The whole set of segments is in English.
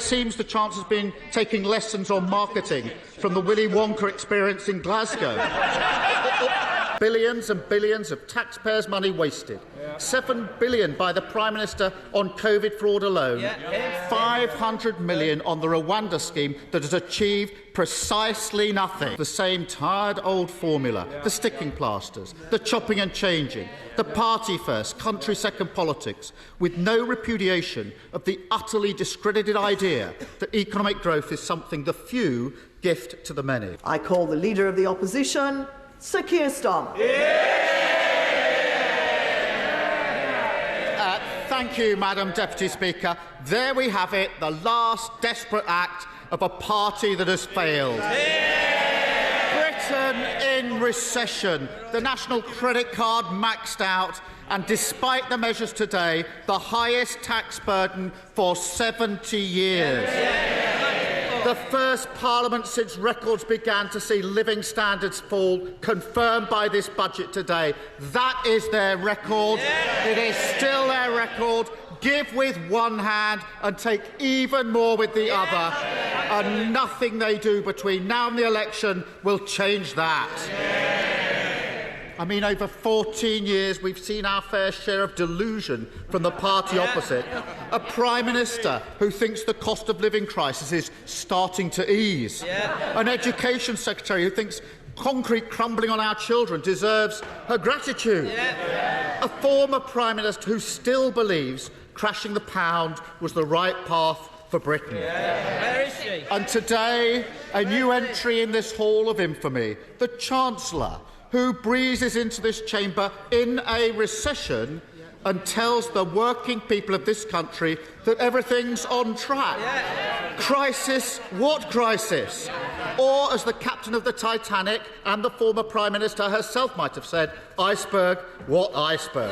seems the Chancellor's been taking lessons on marketing from the Willy Wonka experience in Glasgow. Billions and billions of taxpayers' money wasted. £7 billion by the Prime Minister on COVID fraud alone. £500 million on the Rwanda scheme that has achieved precisely nothing. The same tired old formula, the sticking plasters, the chopping and changing, the party first, country second politics, with no repudiation of the utterly discredited idea that economic growth is something the few gift to the many. I call the Leader of the Opposition, Sir Keir Starmer. Thank you, Madam Deputy Speaker. There we have it, the last desperate act of a party that has failed. Britain in recession, the national credit card maxed out, and despite the measures today, the highest tax burden for 70 years. The first Parliament since records began to see living standards fall, confirmed by this budget today. That is their record. It is still their record. Give with one hand and take even more with the other. And nothing they do between now and the election will change that. I mean, over 14 years, we've seen our fair share of delusion from the party opposite. A Prime Minister who thinks the cost of living crisis is starting to ease. An Education Secretary who thinks concrete crumbling on our children deserves her gratitude. A former Prime Minister who still believes crashing the pound was the right path for Britain. Where is she? And today, a new entry in this hall of infamy, the Chancellor, who breezes into this chamber in a recession and tells the working people of this country that everything's on track. Crisis? What crisis? Or, as the captain of the Titanic and the former Prime Minister herself might have said, iceberg? What iceberg?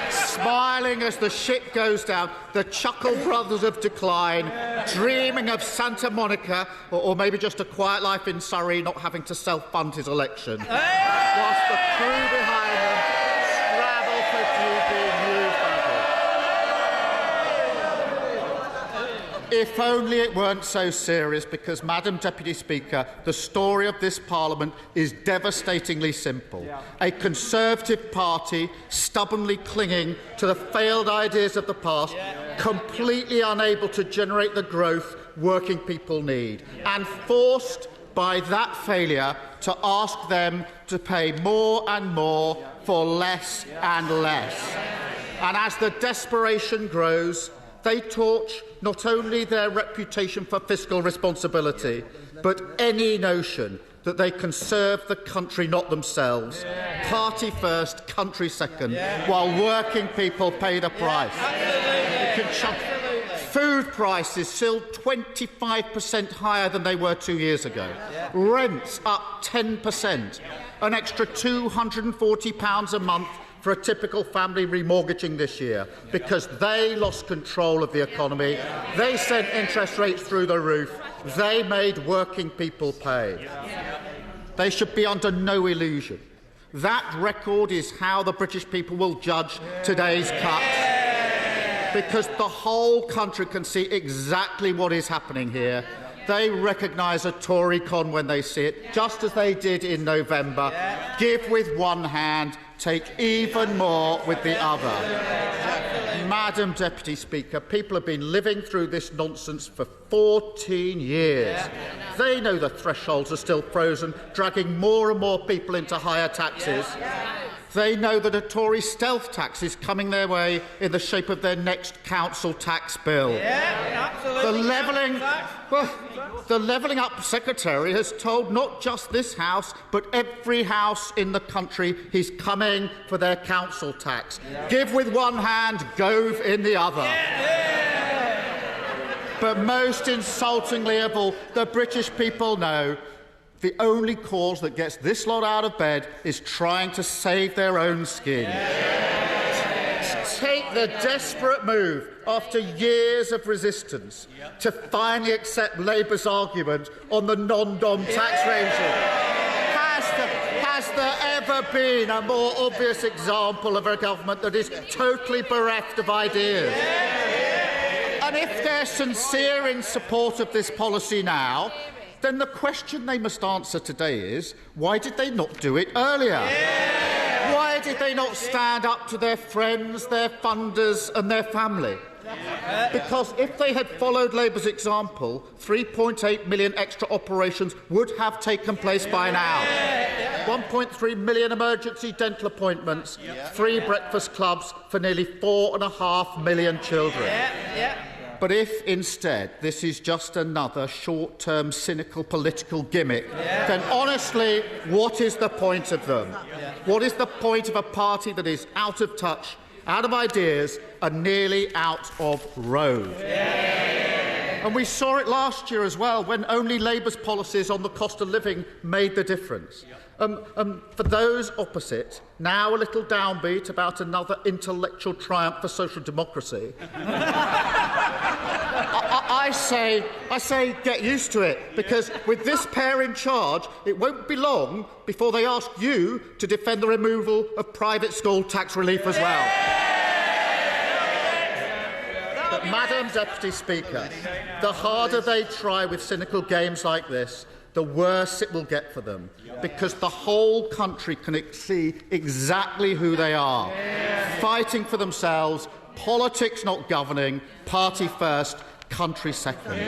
Smiling as the ship goes down, the Chuckle Brothers of decline, dreaming of Santa Monica, or maybe just a quiet life in Surrey, not having to self-fund his election, whilst the crew behind them scrabble for duty news battle. If only it weren't so serious, because, Madam Deputy Speaker, the story of this Parliament is devastatingly simple. A Conservative party stubbornly clinging to the failed ideas of the past, completely unable to generate the growth working people need, and forced by that failure to ask them to pay more and more for less and less. And as the desperation grows, they torch not only their reputation for fiscal responsibility, but any notion that they can serve the country, not themselves. Party first, country second, while working people pay the price. Food prices still 25% higher than they were 2 years ago. Rents up 10%. An extra £240 a month for a typical family remortgaging this year, because they lost control of the economy. They sent interest rates through the roof. They made working people pay. They should be under no illusion. That record is how the British people will judge today's cuts, because the whole country can see exactly what is happening here. They recognise a Tory con when they see it, just as they did in November. Give with one hand, take even more with the other. Madam Deputy Speaker, people have been living through this nonsense for 14 years. They know the thresholds are still frozen, dragging more and more people into higher taxes. They know that a Tory stealth tax is coming their way in the shape of their next council tax bill. The Levelling Up Secretary has told not just this House, but every house in the country he's coming for their council tax. Give with one hand, gove in the other. But most insultingly of all, the British people know the only cause that gets this lot out of bed is trying to save their own skin. Take the desperate move, after years of resistance, to finally accept Labour's argument on the non-dom tax regime. Has there ever been a more obvious example of a government that is totally bereft of ideas? And if they're sincere in support of this policy now, then the question they must answer today is, why did they not do it earlier? Why did they not stand up to their friends, their funders and their family? Because if they had followed Labour's example, 3.8 million extra operations would have taken place by now. 1.3 million emergency dental appointments, free breakfast clubs for nearly 4.5 million children. But if instead this is just another short-term cynical political gimmick, then honestly, what is the point of them? What is the point of a party that is out of touch, out of ideas and nearly out of road? And we saw it last year as well, when only Labour's policies on the cost of living made the difference. For those opposite, now a little downbeat about another intellectual triumph for social democracy, I say get used to it, because with this pair in charge, it won't be long before they ask you to defend the removal of private school tax relief as well. But, Madam Deputy Speaker, the harder they try with cynical games like this, the worse it will get for them, because the whole country can see exactly who they are, fighting for themselves, politics not governing, party first, country second.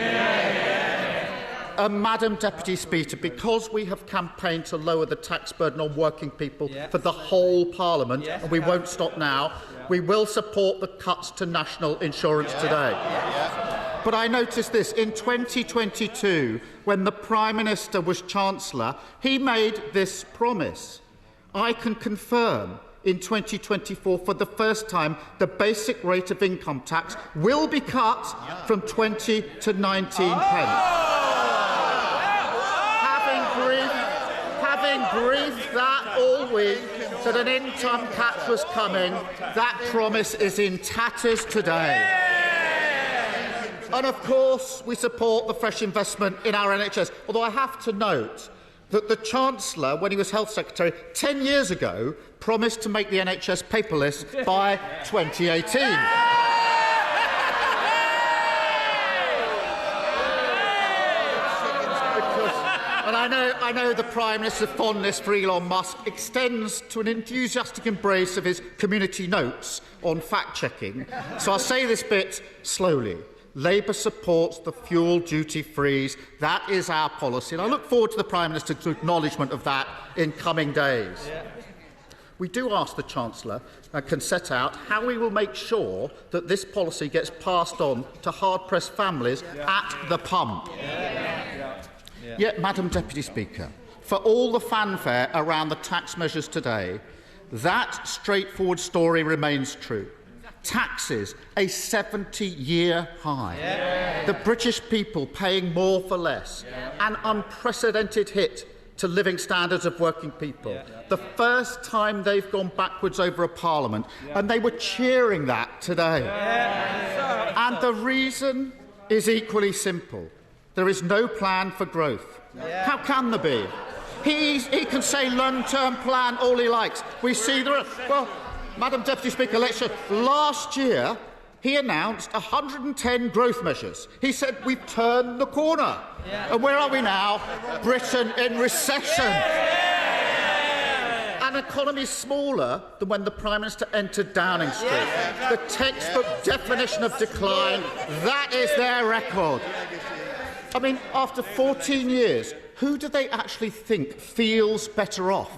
Madam Deputy Speaker, because we have campaigned to lower the tax burden on working people for the whole Parliament, and we won't stop now, we will support the cuts to national insurance today. But I noticed this. In 2022, when the Prime Minister was Chancellor, he made this promise. I can confirm in 2024, for the first time, the basic rate of income tax will be cut from 20 to 19 pence. Having briefed that all week that an income catch was coming, that promise is in tatters today. And of course, we support the fresh investment in our NHS, although I have to note that the Chancellor, when he was Health Secretary 10 years ago, promised to make the NHS paperless by 2018. And I know the Prime Minister's fondness for Elon Musk extends to an enthusiastic embrace of his community notes on fact-checking, so I'll say this bit slowly. Labour supports the fuel duty freeze. That is our policy, and I look forward to the Prime Minister's acknowledgement of that in coming days. We do ask the Chancellor can set out how we will make sure that this policy gets passed on to hard-pressed families at the pump. Yet, Madam Deputy Speaker, for all the fanfare around the tax measures today, that straightforward story remains true. Taxes, a 70-year high. The British people paying more for less. An unprecedented hit to living standards of working people. The first time they've gone backwards over a parliament, and they were cheering that today. And the reason is equally simple. There is no plan for growth. How can there be? He can say long-term plan all he likes. We see well, Madam Deputy Speaker, last year he announced 110 growth measures. He said we've turned the corner. And where are we now? Britain in recession. An economy smaller than when the Prime Minister entered Downing Street. The textbook definition of decline, that is their record. I mean, after 14 years, who do they actually think feels better off?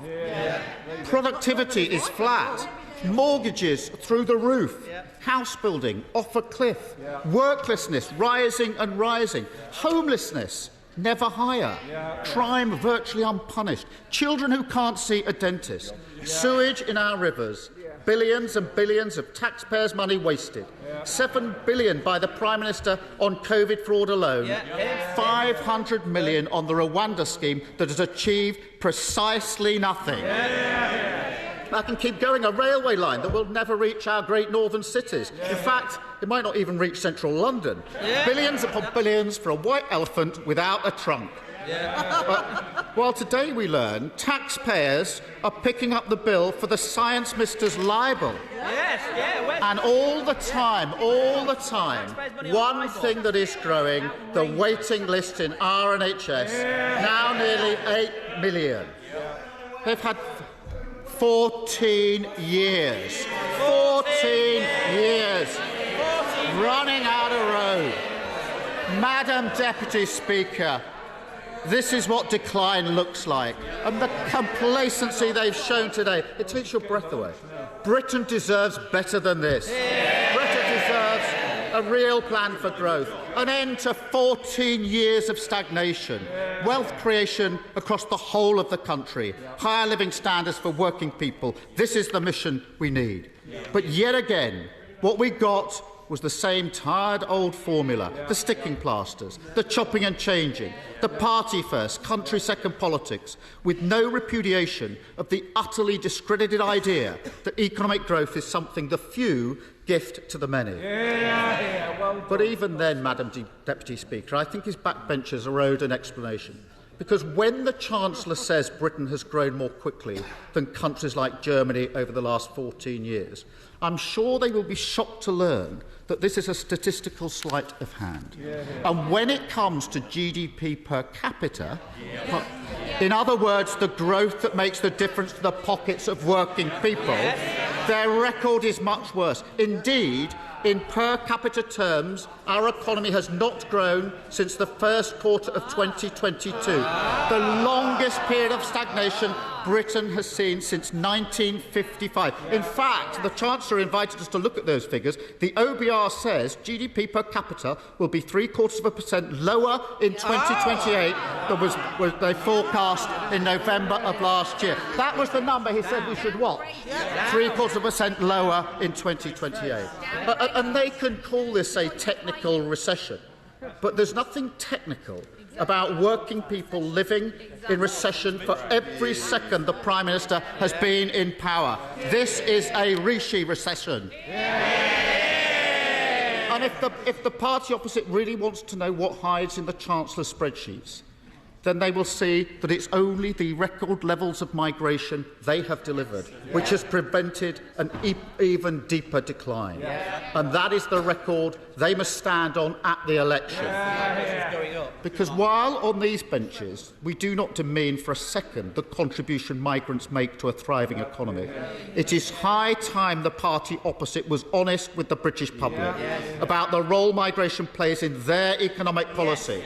Productivity is flat. Mortgages through the roof. House building off a cliff. Worklessness rising and rising. Homelessness never higher. Crime virtually unpunished. Children who can't see a dentist. Sewage in our rivers. Billions and billions of taxpayers' money wasted. 7 billion by the Prime Minister on COVID fraud alone. 500 million on the Rwanda scheme that has achieved precisely nothing. I can keep going. A railway line that will never reach our great northern cities. In fact, it might not even reach central London. Billions upon billions for a white elephant without a trunk. While today we learn taxpayers are picking up the bill for the Science Minister's libel. And all the time, one thing that is growing, the waiting list in RNHS, now nearly 8 million. They've had 14 years. 14 years running out of road. Madam Deputy Speaker, this is what decline looks like. And the complacency they've shown today, it takes your breath away. Britain deserves better than this. Britain deserves a real plan for growth, an end to 14 years of stagnation, wealth creation across the whole of the country, higher living standards for working people. This is the mission we need. But yet again, what we got was the same tired old formula, the sticking plasters, the chopping and changing, the party first, country second politics, with no repudiation of the utterly discredited idea that economic growth is something the few gift to the many. But even then, Madam Deputy Speaker, I think his backbenchers are owed an explanation. Because when the Chancellor says Britain has grown more quickly than countries like Germany over the last 14 years, I'm sure they will be shocked to learn that this is a statistical sleight of hand. And when it comes to GDP per capita, in other words, the growth that makes the difference to the pockets of working people, their record is much worse. Indeed, in per capita terms, our economy has not grown since the first quarter of 2022, the longest period of stagnation Britain has seen since 1955. In fact, the Chancellor invited us to look at those figures. The OBR says GDP per capita will be 0.75% lower in 2028 than was they forecast in November of last year. That was the number he said we should watch. 0.75% lower in 2028. And they can call this a technical recession, but there's nothing technical about working people living in recession for every second the Prime Minister has been in power. This is a Rishi recession. And if the party opposite really wants to know what hides in the Chancellor's spreadsheets, then they will see that it's only the record levels of migration they have delivered which has prevented an even deeper decline. And that is the record they must stand on at the election. Because while on these benches we do not demean for a second the contribution migrants make to a thriving economy, it is high time the party opposite was honest with the British public about the role migration plays in their economic policy.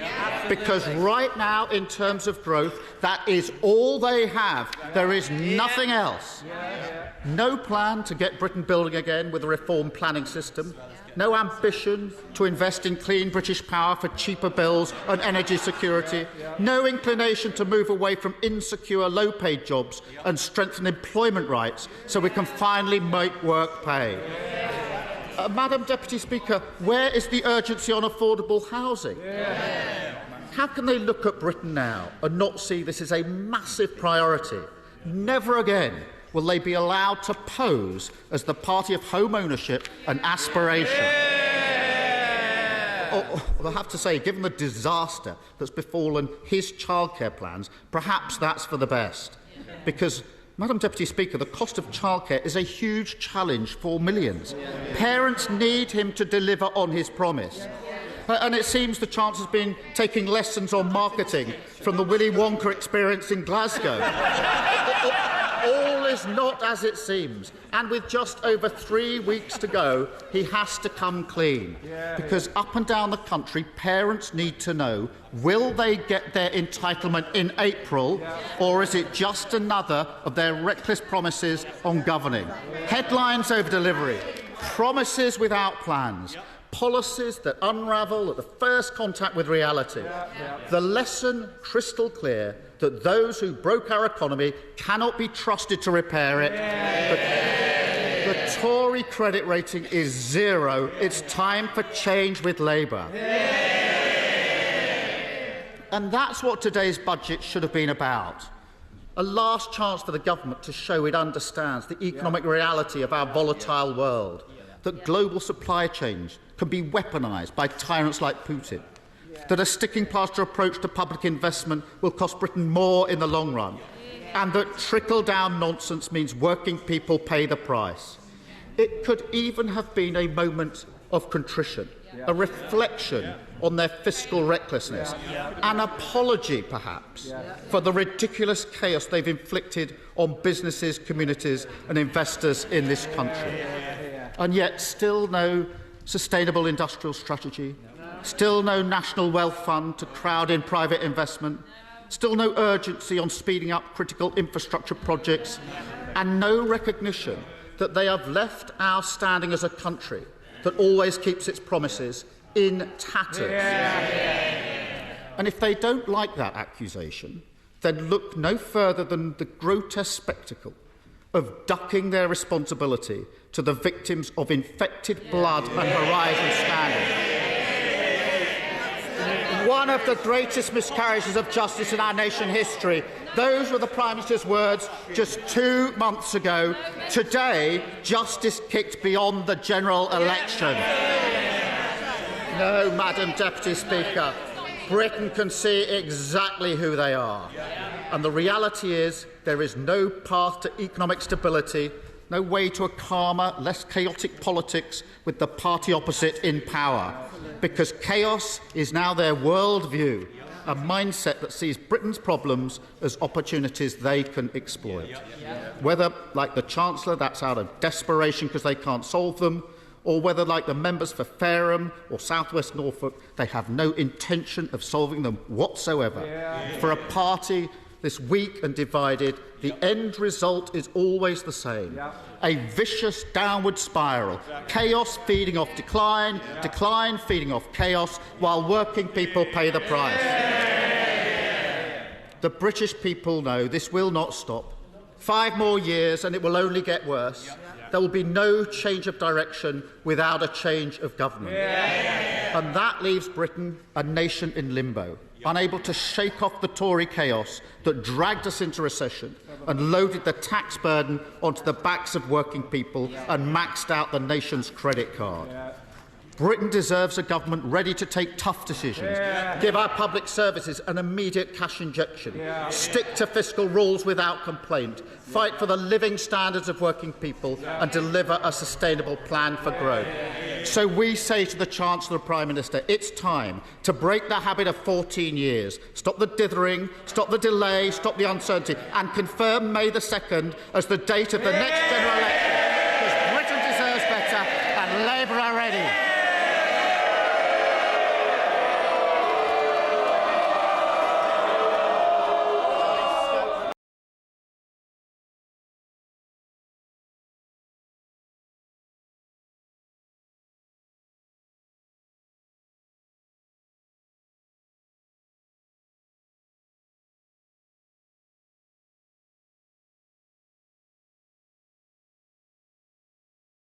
Because right now, in terms of growth, that is all they have. There is nothing else. No plan to get Britain building again with a reformed planning system. No ambition to invest in clean British power for cheaper bills and energy security. No inclination to move away from insecure, low-paid jobs and strengthen employment rights so we can finally make work pay. Madam Deputy Speaker, where is the urgency on affordable housing? How can they look at Britain now and not see this as a massive priority? Never again will they be allowed to pose as the party of home ownership and aspiration. Well, I have to say, given the disaster that's befallen his childcare plans, perhaps that's for the best. Because, Madam Deputy Speaker, the cost of childcare is a huge challenge for millions. Parents need him to deliver on his promise. And it seems the Chancellor's been taking lessons on marketing from the Willy Wonka experience in Glasgow. All is not as it seems. And with just over 3 weeks to go, he has to come clean. Because up and down the country, parents need to know, will they get their entitlement in April, or is it just another of their reckless promises on governing? Headlines over delivery, promises without plans, policies that unravel at the first contact with reality. The lesson crystal clear that those who broke our economy cannot be trusted to repair it. The Tory credit rating is 0. It's time for change with Labour. And that's what today's budget should have been about. A last chance for the government to show it understands the economic reality of our volatile world, that global supply chains can be weaponised by tyrants like Putin, that a sticking plaster approach to public investment will cost Britain more in the long run, and that trickle-down nonsense means working people pay the price. It could even have been a moment of contrition, a reflection on their fiscal recklessness, an apology, perhaps, for the ridiculous chaos they've inflicted on businesses, communities and investors in this country. And yet still no sustainable industrial strategy, still no national wealth fund to crowd in private investment, still no urgency on speeding up critical infrastructure projects, and no recognition that they have left our standing as a country that always keeps its promises in tatters. And if they don't like that accusation, then look no further than the grotesque spectacle of ducking their responsibility to the victims of infected blood and Horizon scandal. One of the greatest miscarriages of justice in our nation history. Those were the Prime Minister's words just 2 months ago. Today, justice kicked beyond the general election. No, Madam Deputy Speaker, Britain can see exactly who they are. And the reality is there is no path to economic stability, no way to a calmer, less chaotic politics with the party opposite in power, because chaos is now their worldview, a mindset that sees Britain's problems as opportunities they can exploit. Whether, like the Chancellor, that's out of desperation because they can't solve them, or whether, like the members for Fareham or South West Norfolk, they have no intention of solving them whatsoever. For a party this weak and divided, the end result is always the same. A vicious downward spiral. Chaos feeding off decline, decline feeding off chaos, while working people pay the price. The British people know this will not stop. 5 more years and it will only get worse. There will be no change of direction without a change of government. And that leaves Britain a nation in limbo, unable to shake off the Tory chaos that dragged us into recession and loaded the tax burden onto the backs of working people and maxed out the nation's credit card. Britain deserves a government ready to take tough decisions, give our public services an immediate cash injection, stick to fiscal rules without complaint, fight for the living standards of working people and deliver a sustainable plan for growth. So we say to the Chancellor and Prime Minister, it's time to break the habit of 14 years, stop the dithering, stop the delay, stop the uncertainty and confirm May the 2nd as the date of the next general election.